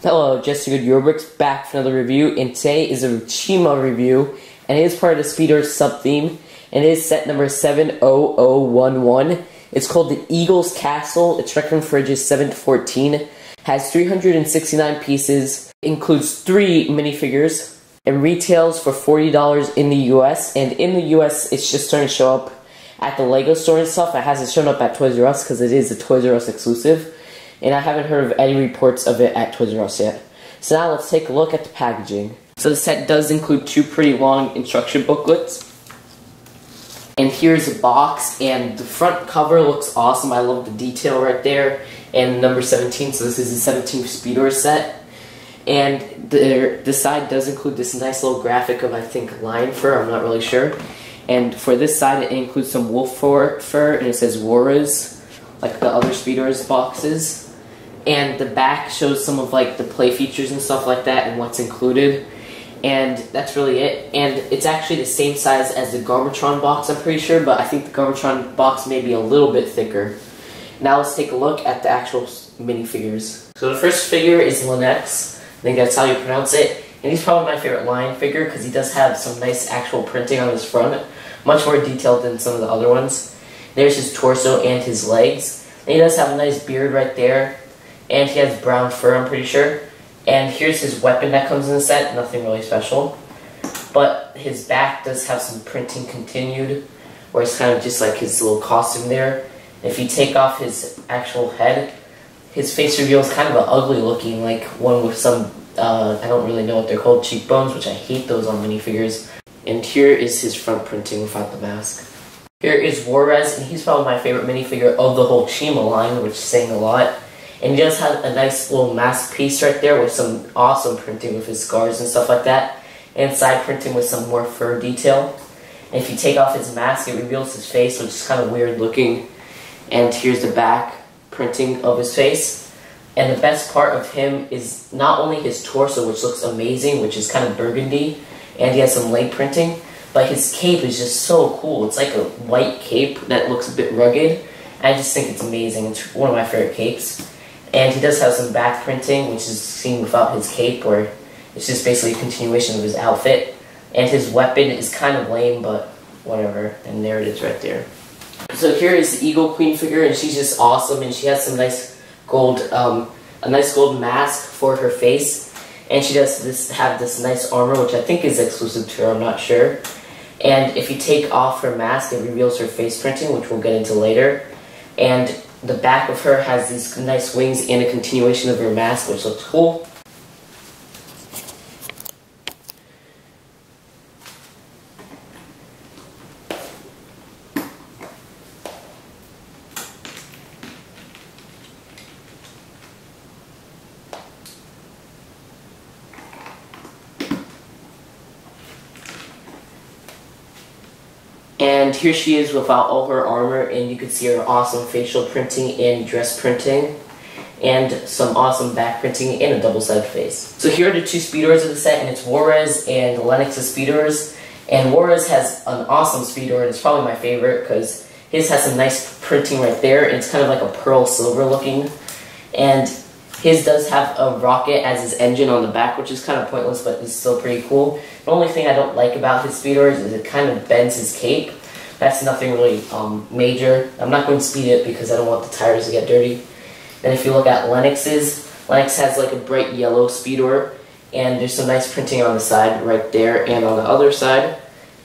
Hello, Jessica Yorbrick's back for another review, and today is a Chima review, and it is part of the Speedorz sub-theme, and it is set number 70011. It's called the Eagle's Castle. Its recommended fridge is 7 to 14, has 369 pieces, includes 3 minifigures, and retails for $40 in the US, and in the US it's just starting to show up at the LEGO store and stuff. It hasn't shown up at Toys R Us because it is a Toys R Us exclusive. And I haven't heard of any reports of it at Toys R Us yet. So now let's take a look at the packaging. So the set does include 2 pretty long instruction booklets. And here's the box, and the front cover looks awesome. I love the detail right there. And number 17, so this is the 17th Speedorz set. And the side does include this nice little graphic of, I think, lion fur, I'm not really sure. And for this side it includes some wolf fur, and it says Warez, like the other Speedorz boxes. And the back shows some of like the play features and stuff like that and what's included. And that's really it. And it's actually the same size as the Garmatron box, I'm pretty sure, but I think the Garmatron box may be a little bit thicker. Now let's take a look at the actual minifigures. So the first figure is Lennox. I think that's how you pronounce it. And he's probably my favorite lion figure because he does have some nice actual printing on his front. Much more detailed than some of the other ones. There's his torso and his legs. And he does have a nice beard right there. And he has brown fur, I'm pretty sure. And here's his weapon that comes in the set, nothing really special. But his back does have some printing continued, where it's kind of just like his little costume there. And if you take off his actual head, his face reveal is kind of an ugly looking, like one with some, I don't really know what they're called, cheekbones, which I hate those on minifigures. And here is his front printing without the mask. Here is Warez, and he's probably my favorite minifigure of the whole Chima line, which is saying a lot. And he does have a nice little mask piece right there with some awesome printing with his scars and stuff like that. And side printing with some more fur detail. And if you take off his mask, it reveals his face, which is kind of weird looking. And here's the back printing of his face. And the best part of him is not only his torso, which looks amazing, which is kind of burgundy, and he has some leg printing, but his cape is just so cool. It's like a white cape that looks a bit rugged. I just think it's amazing. It's one of my favorite capes. And he does have some back printing, which is seen without his cape, where it's just basically a continuation of his outfit. And his weapon is kind of lame, but whatever. And there it is right there. So here is the Eagle Queen figure, and she's just awesome. And she has some nice gold, a nice gold mask for her face. And she does have this nice armor, which I think is exclusive to her, I'm not sure. And if you take off her mask, it reveals her face printing, which we'll get into later. And the back of her has these nice wings and a continuation of her mask, which looks cool. And here she is without all her armor, and you can see her awesome facial printing and dress printing, and some awesome back printing and a double-sided face. So here are the 2 Speedorz of the set, and it's Warez and Lennox's Speedorz. And Warez has an awesome Speedorz. It's probably my favorite because his has some nice printing right there, and it's kind of like a pearl silver looking. And his does have a rocket as his engine on the back, which is kind of pointless, but it's still pretty cool. The only thing I don't like about his Speedorz is it kind of bends his cape. That's nothing really major. I'm not going to speed it because I don't want the tires to get dirty. And if you look at Lennox's, Lennox has like a bright yellow Speedorz, and there's some nice printing on the side right there and on the other side.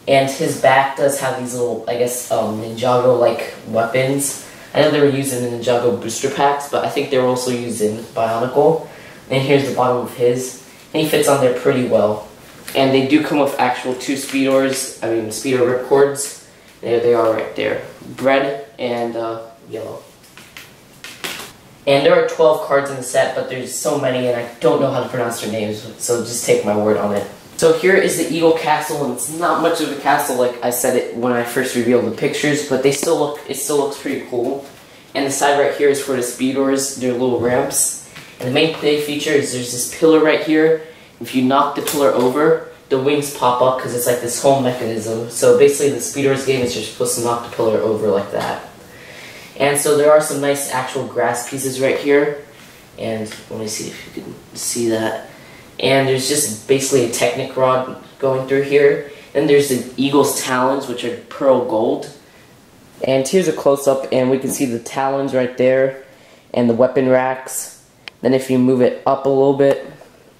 And his back does have these little, I guess, Ninjago-like weapons. I know they were used in the Ninjago booster packs, but I think they were also used in Bionicle. And here's the bottom of his. And he fits on there pretty well. And they do come with actual 2 Speedorz, Speedor ripcords. There they are right there. Red and yellow. And there are 12 cards in the set, but there's so many and I don't know how to pronounce their names, so just take my word on it. So here is the Eagle Castle, and it's not much of a castle like I said it when I first revealed the pictures, but it still looks pretty cool. And the side right here is for the Speedorz, their little ramps. And the main play feature is there's this pillar right here. If you knock the pillar over, the wings pop up because it's like this whole mechanism. So basically the Speedorz game is you're supposed to knock the pillar over like that. And so there are some nice actual grass pieces right here. And let me see if you can see that. And there's just basically a Technic rod going through here. Then there's the Eagle's Talons, which are pearl gold. And here's a close-up, and we can see the Talons right there, and the weapon racks. Then if you move it up a little bit,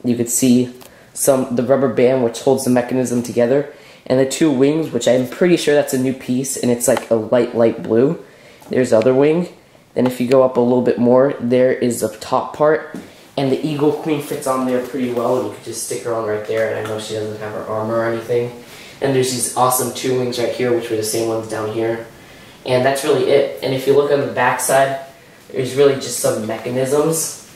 you could see the rubber band which holds the mechanism together. And the two wings, which I'm pretty sure that's a new piece, and it's like a light blue. There's the other wing. Then if you go up a little bit more, there is a top part. And the Eagle Queen fits on there pretty well, and you could just stick her on right there, and I know she doesn't have her armor or anything. And there's these awesome two wings right here, which were the same ones down here. And that's really it. And if you look on the back side, there's really just some mechanisms.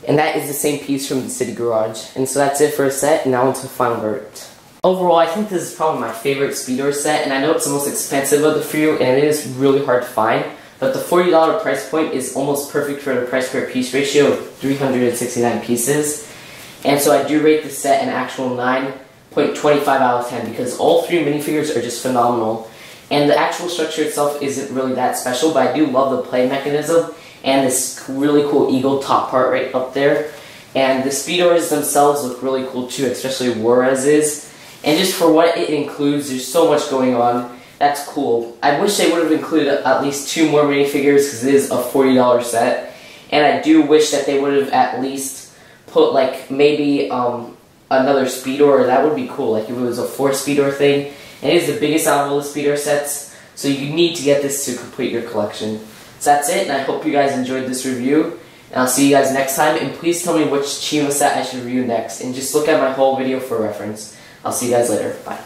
And that is the same piece from the City Garage. And so that's it for a set, and now into the final verdict. Overall, I think this is probably my favorite Speedorz set, and I know it's the most expensive of the few, and it is really hard to find. But the $40 price point is almost perfect for the price per piece ratio of 369 pieces. And so I do rate this set an actual 9.25 out of 10 because all three minifigures are just phenomenal. And the actual structure itself isn't really that special, but I do love the play mechanism and this really cool eagle top part right up there. And the Speedorz themselves look really cool too, especially Juarez's. And just for what it includes, there's so much going on. That's cool. I wish they would have included at least 2 more minifigures because it is a $40 set. And I do wish that they would have at least put like maybe another Speedorz. That would be cool, like if it was a 4 Speedorz thing. And it is the biggest out of all the Speedorz sets, so you need to get this to complete your collection. So that's it, and I hope you guys enjoyed this review. And I'll see you guys next time, and please tell me which Chima set I should review next. And just look at my whole video for reference. I'll see you guys later. Bye.